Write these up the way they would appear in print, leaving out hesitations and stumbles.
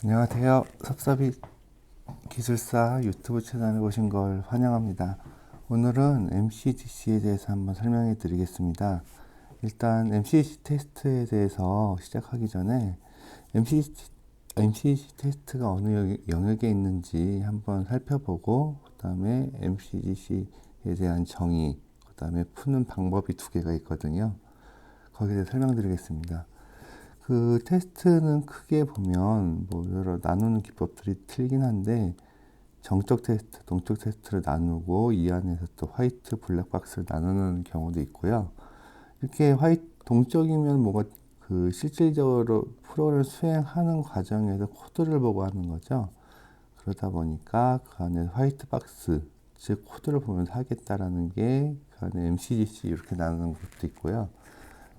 안녕하세요. 섭섭이 기술사 유튜브 채널에 오신 걸 환영합니다. 오늘은 MCGC에 대해서 한번 설명해 드리겠습니다. 일단 MCGC 테스트에 대해서 시작하기 전에 MCGC 테스트가 어느 영역에 있는지 한번 살펴보고, 그 다음에 MCGC에 대한 정의, 그 다음에 푸는 방법이 두 개가 있거든요. 거기에 대해 설명드리겠습니다. 그 테스트는 크게 보면 뭐 여러 나누는 기법들이 틀긴 한데, 정적 테스트, 동적 테스트를 나누고 이 안에서 또 화이트, 블랙박스를 나누는 경우도 있고요. 이렇게 동적이면 뭐가 그 실질적으로 프로그램을 수행하는 과정에서 코드를 보고 하는 거죠. 그러다 보니까 그 안에 화이트 박스, 즉 코드를 보면서 하겠다라는 게 그 안에 MCGC 이렇게 나누는 것도 있고요.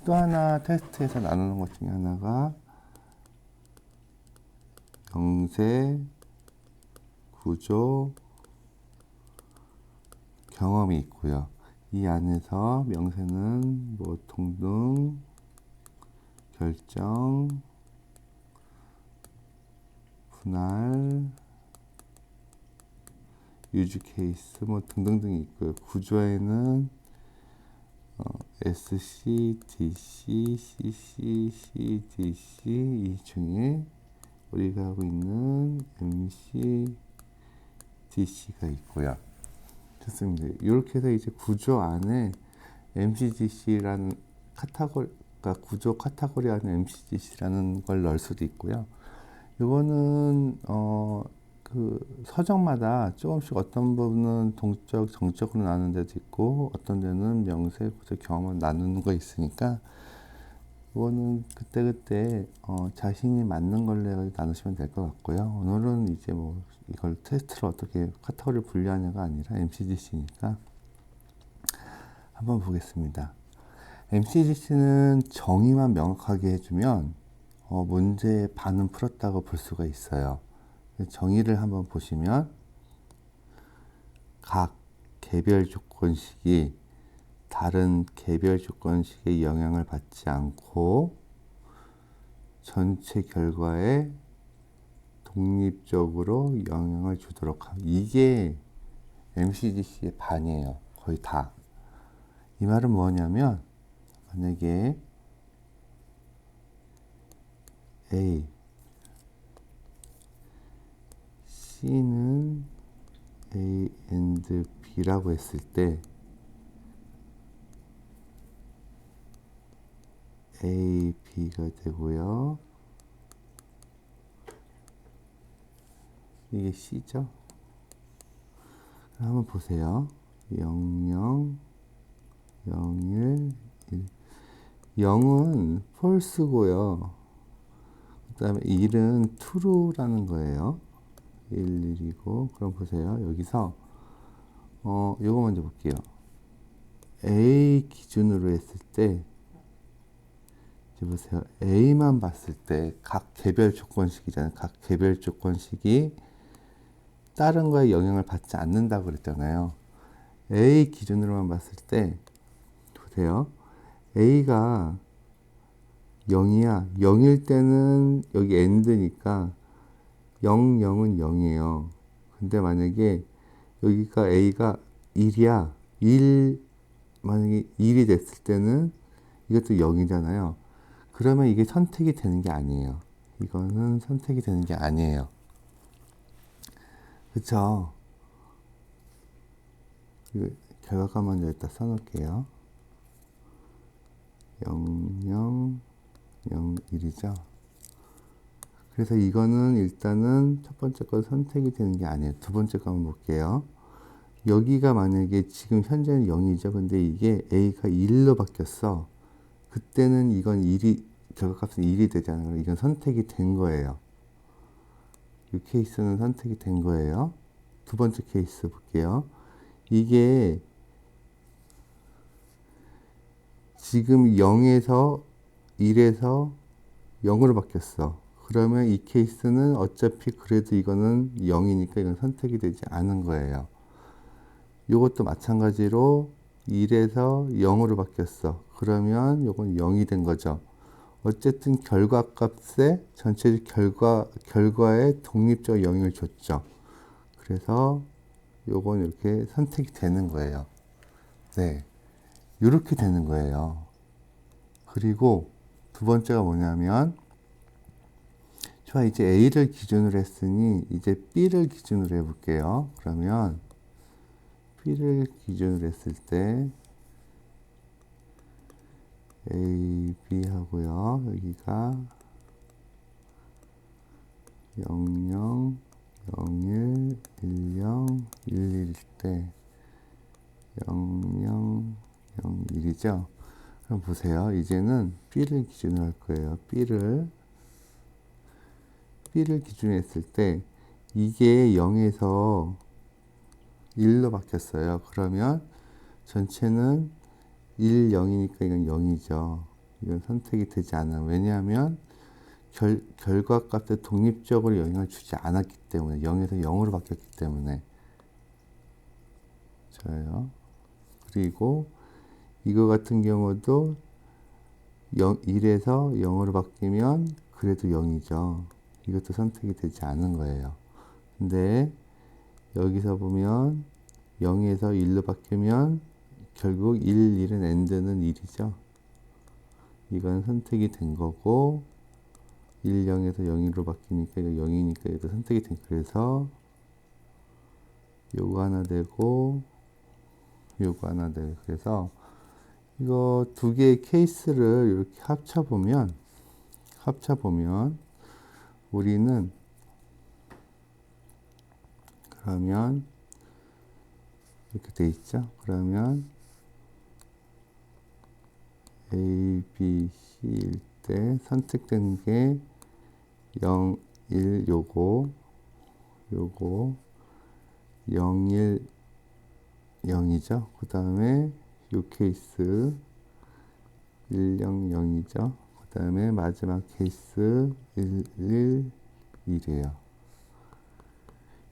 또 하나 테스트에서 나누는 것 중에 하나가 영세, 구조, 경험이 있고요. 이 안에서 명세는 뭐 동등, 결정, 분할, 유즈 케이스 뭐 등등등이 있고요. 구조에는 SC, DC, CC, CDC 이 중에 우리가 하고 있는 MC, DC가 있고요. 좋습니다. 이렇게 해서 이제 구조 안에 MCGC라는 카테고리가 구조 카테고리 안에 MCGC라는 걸 넣을 수도 있고요. 이거는 그 서적마다 조금씩 어떤 부분은 동적, 정적으로 나누는 데도 있고, 어떤 데는 명세, 구조, 경험을 나누는 거 있으니까, 이거는 그때그때 자신이 맞는 걸로 나누시면 될 것 같고요. 오늘은 이제 뭐 이걸 테스트를 어떻게 카테고리를 분류하냐가 아니라 MCGC니까 한번 보겠습니다. MCGC는 정의만 명확하게 해주면 문제의 반은 풀었다고 볼 수가 있어요. 정의를 한번 보시면 각 개별 조건식이 다른 개별 조건식의 영향을 받지 않고 전체 결과에 독립적으로 영향을 주도록 하고, 이게 MCGC의 반이에요. 거의 다. 이 말은 뭐냐면, 만약에 A, C는 A and B라고 했을 때 A, B가 되고요. 이게 C죠. 한번 보세요. 0, 0, 0, 1, 1. 0은 false고요. 그 다음에 1은 true라는 거예요. 1, 1이고. 그럼 보세요. 여기서 요거 먼저 볼게요. A 기준으로 했을 때, 이제 보세요. A만 봤을 때 각 개별 조건식이잖아요. 각 개별 조건식이 다른 거에 영향을 받지 않는다고 그랬잖아요. A 기준으로만 봤을 때 보세요. A가 0이야. 0일 때는 여기 AND니까 0, 0은 0이에요. 근데 만약에 여기가 A가 1이야. 만약에 1이 됐을 때는 이것도 0이잖아요. 그러면 이게 선택이 되는 게 아니에요. 이거는 선택이 되는 게 아니에요. 그쵸? 결과값 먼저 일단 써놓을게요. 0, 0, 0, 1이죠. 그래서 이거는 일단은 첫 번째 건 선택이 되는 게 아니에요. 두 번째 거 한번 볼게요. 여기가 만약에 지금 현재는 0이죠. 근데 이게 A가 1로 바뀌었어. 그때는 이건 1이, 결과값은 1이 되잖아요. 이건 선택이 된 거예요. 이 케이스는 선택이 된 거예요. 두 번째 케이스 볼게요. 이게 지금 0에서 1에서 0으로 바뀌었어. 그러면 이 케이스는 어차피 그래도 이거는 0이니까 이건 선택이 되지 않은 거예요. 이것도 마찬가지로 1에서 0으로 바뀌었어. 그러면 이건 0이 된 거죠. 어쨌든 결과값에 전체 결과에 독립적 영향을 줬죠. 그래서 요건 이렇게 선택이 되는 거예요. 네. 이렇게 되는 거예요. 그리고 두 번째가 뭐냐면, 좋아, 이제 A를 기준으로 했으니 이제 B를 기준으로 해볼게요. 그러면 B를 기준으로 했을 때 A, B 하고요. 여기가 00, 01, 10, 11일 때 00, 01이죠. 그럼 보세요. 이제는 B를 기준으로 할 거예요. B를 기준으로 했을 때 이게 0에서 1로 바뀌었어요. 그러면 전체는 1, 0이니까 이건 0이죠. 이건 선택이 되지 않아요. 왜냐하면 결과값에 독립적으로 영향을 주지 않았기 때문에 0에서 0으로 바뀌었기 때문에 좋아요. 그리고 이거 같은 경우도 1에서 0으로 바뀌면 그래도 0이죠. 이것도 선택이 되지 않은 거예요. 근데 여기서 보면 0에서 1로 바뀌면 결국 1은 AND는 1이죠. 이건 선택이 된 거고 1, 0에서 0으로 바뀌니까 이거 0이니까 이것도 선택이 된 거예요. 그래서 요거 하나 되고 요거 하나 되고 그래서 이거 두 개의 케이스를 이렇게 합쳐보면 우리는 그러면 이렇게 돼 있죠. 그러면 A, B, C일 때 선택된 게 0, 1 요거 0, 1, 0이죠. 그 다음에 요 케이스 1, 0, 0이죠. 그 다음에 마지막 케이스 1, 1, 1이에요.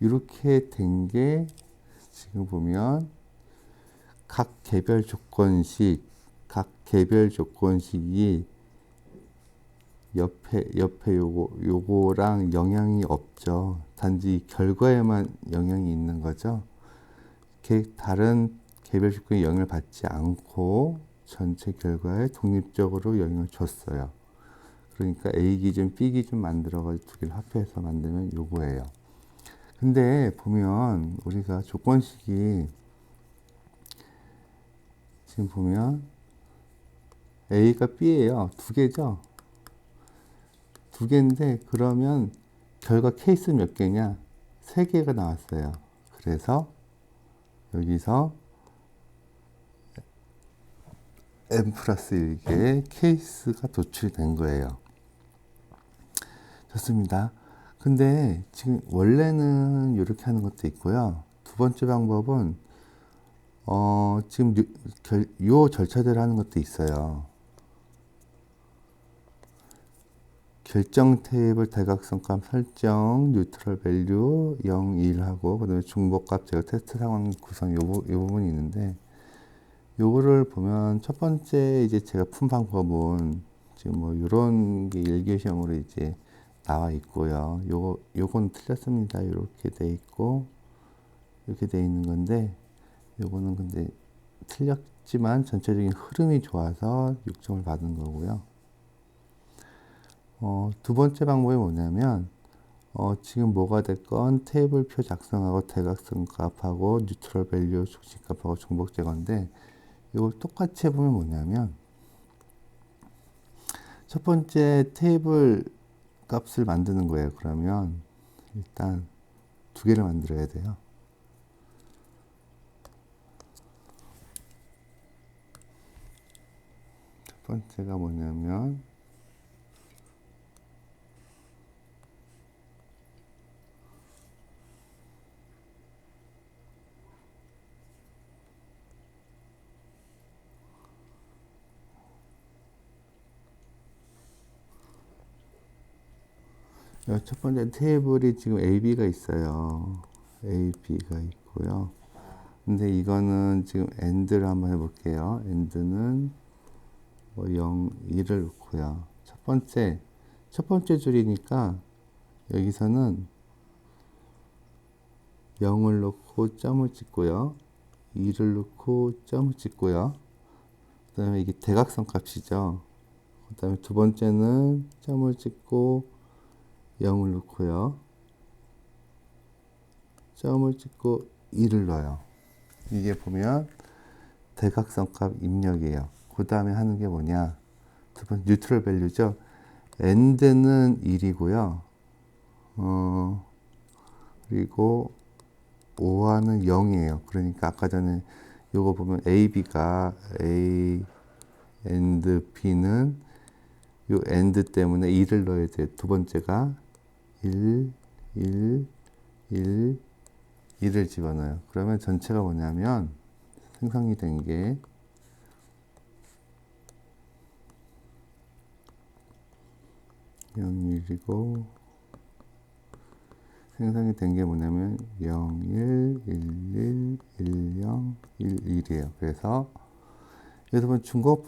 이렇게 된 게 지금 보면 각 개별 조건식이 옆에 요거랑 영향이 없죠. 단지 결과에만 영향이 있는 거죠. 다른 개별 조건이 영향을 받지 않고 전체 결과에 독립적으로 영향을 줬어요. 그러니까 A 기준, B 기준 만들어가지고 두 개를 합해서 만들면 요거예요. 근데 보면 우리가 조건식이 지금 보면 A가 B예요. 두 개죠. 두 개인데 그러면 결과 케이스 몇 개냐? 세 개가 나왔어요. 그래서 여기서 n 플러스 1개의 케이스가 도출된 거예요. 좋습니다. 근데 지금 원래는 이렇게 하는 것도 있고요. 두 번째 방법은 지금 요 절차대로 하는 것도 있어요. 결정 테이블 대각선값 설정, 뉴트럴 밸류 0, 1 하고 그다음에 중복값 제거 테스트 상황 구성 요 부분이 있는데 요거를 보면 첫 번째 이제 제가 푼 방법은 지금 뭐 요런 게 1교시형으로 이제 나와 있고요. 요건 틀렸습니다. 이렇게 돼 있고 이렇게 돼 있는 건데 요거는 근데 틀렸지만 전체적인 흐름이 좋아서 6점을 받은 거고요. 두 번째 방법이 뭐냐면 지금 뭐가 됐건 테이블표 작성하고 대각선 값하고 뉴트럴 밸류 중심값하고 중복 제거인데 이걸 똑같이 해보면 뭐냐면 첫 번째 테이블 값을 만드는 거예요. 그러면 일단 두 개를 만들어야 돼요. 첫 번째가 뭐냐면 첫 번째 테이블이 지금 AB가 있어요. AB가 있고요. 근데 이거는 지금 AND를 한번 해볼게요. AND는 0, 1을 놓고요. 첫 번째 줄이니까 여기서는 0을 놓고 점을 찍고요. 2를 놓고 점을 찍고요. 그 다음에 이게 대각선 값이죠. 그 다음에 두 번째는 점을 찍고 0을 놓고요. 점을 찍고 2를 넣어요. 이게 보면 대각선 값 입력이에요. 그 다음에 하는 게 뭐냐. 두 번째 뉴트럴 밸류죠. end는 1이고요. 그리고 OR는 0이에요. 그러니까 아까 전에 요거 보면 AB가 A and B는 요 and 때문에 2를 넣어야 돼요. 두 번째가 1, 1, 1, 1을 집어넣어요. 그러면 전체가 뭐냐면 생성이 된 게 0, 1이고 생성이 된 게 뭐냐면 0, 1, 1, 1, 1, 0, 1, 1이에요. 그래서 여기서 보면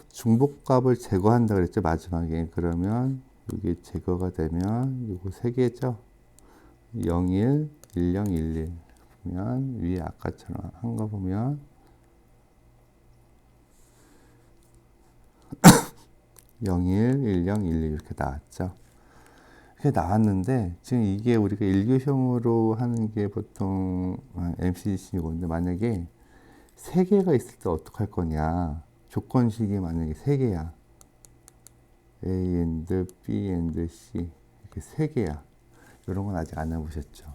중복값을 제거한다 그랬죠. 마지막에. 그러면 이게 제거가 되면 이거 세 개죠. 0, 1, 1, 0, 1, 1 보면 위에 아까처럼 한 거 보면 0, 1, 1, 0, 1, 1 이렇게 나왔죠. 이렇게 나왔는데 지금 이게 우리가 일교형으로 하는 게 보통 MCDC인데 만약에 세 개가 있을 때 어떡할 거냐. 조건식이 만약에 세 개야. A and B and C 이렇게 세 개야. 이런 건 아직 안 해보셨죠.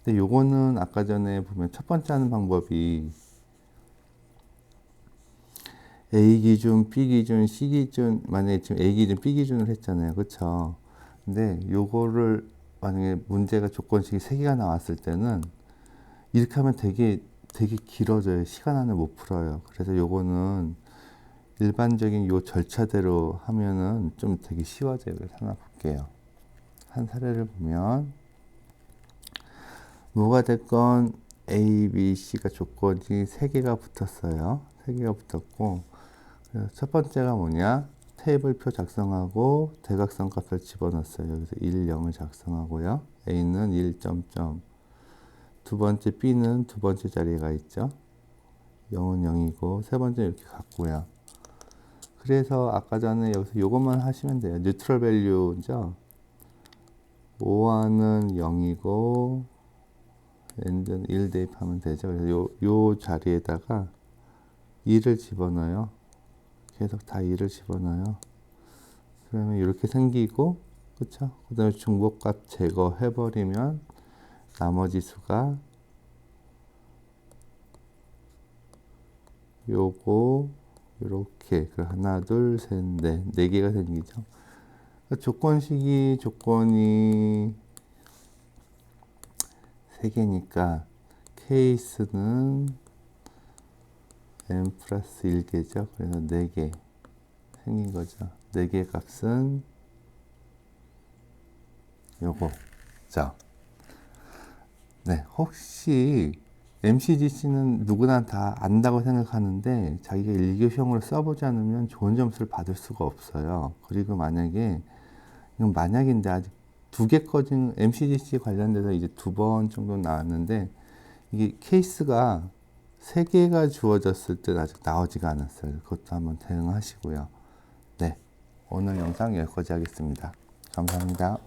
근데 요거는 아까 전에 보면 첫 번째 하는 방법이 A 기준, B 기준, C 기준, 만약에 지금 A 기준, B 기준을 했잖아요. 그쵸? 근데 요거를 만약에 문제가 조건식이 세 개가 나왔을 때는 이렇게 하면 되게 길어져요. 시간 안에 못 풀어요. 그래서 요거는 일반적인 요 절차대로 하면은 좀 되게 쉬워져요. 그래서 하나 볼게요. 한 사례를 보면 뭐가 됐건 A, B, C가 조건이 세 개가 붙었어요. 세 개가 붙었고 그래서 첫 번째가 뭐냐? 테이블표 작성하고 대각선 값을 집어넣었어요. 여기서 1, 0을 작성하고요. A는 1, 점점. 두 번째 B는 두 번째 자리에 가 있죠. 0은 0이고 세 번째 이렇게 갔고요. 그래서 아까 전에 여기서 이것만 하시면 돼요. 뉴트럴 밸류죠. OR는 0이고 end는 1 대입하면 되죠. 그래서 요 자리에다가 2를 집어넣어요. 계속 다 2를 집어넣어요. 그러면 이렇게 생기고 그쵸? 그 다음에 중복값 제거해버리면 나머지 수가 요거 이렇게 하나 둘 셋 넷 네 개가 생기죠. 조건식이 조건이 세 개니까 케이스는 n 플러스 1개죠. 그래서 4개 생긴 거죠. 4개 값은 요거죠. 네, 혹시 MCDC는 누구나 다 안다고 생각하는데 자기가 일교형으로 써보지 않으면 좋은 점수를 받을 수가 없어요. 그리고 만약에 이건 만약인데 아직 2개 꺼진 MCDC 관련돼서 이제 2번 정도 나왔는데 이게 케이스가 3개가 주어졌을 때 아직 나오지가 않았어요. 그것도 한번 대응하시고요. 네, 오늘 영상 여기까지 하겠습니다. 감사합니다.